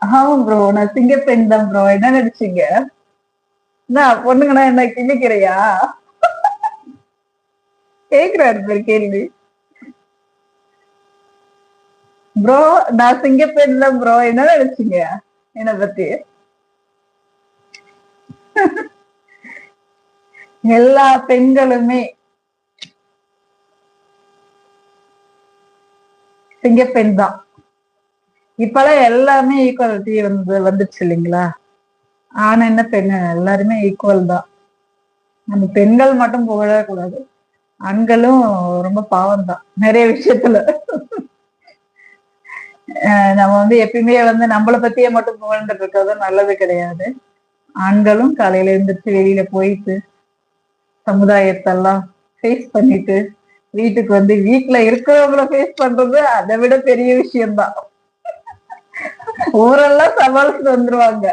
ஆமா ப்ரோ. நான் சிங்கப்பெண் தான் ப்ரோ. என்ன நடிச்சீங்க? என்ன பொண்ணுங்கன்னா என்ன கிழிக்கிறையா? கேக்குறாரு பாரு கேள்வி. ப்ரோ நான் சிங்கப்பெண் தான் ப்ரோ. என்ன நடிச்சீங்க? என்ன பத்தி? எல்லா பெண்களுமே சிங்கப்பெண் தான். இப்பல்லாம் எல்லாமே ஈக்குவாலிட்டி வந்துருச்சு இல்லைங்களா? ஆண் என்ன பெண் என்ன எல்லாருமே ஈக்குவல் தான். நம்ம பெண்கள் மட்டும் புகழவே கூடாது. ஆண்களும் ரொம்ப பாவம் தான் நிறைய விஷயத்துல. நம்ம வந்து எப்பயுமே வந்து நம்மள பத்தியே மட்டும் புகழ்ந்துட்டு இருக்கிறது நல்லது கிடையாது. ஆண்களும் காலையில எழுந்திரிச்சு வெளியில போயிட்டு சமுதாயத்தெல்லாம் ஃபேஸ் பண்ணிட்டு வீட்டுக்கு வந்து வீட்டுல இருக்கிறவங்கள ஃபேஸ் பண்றது அதை விட பெரிய விஷயம்தான். ஊரெல்லாம் சமாளிச்சுட்டு வந்துருவாங்க.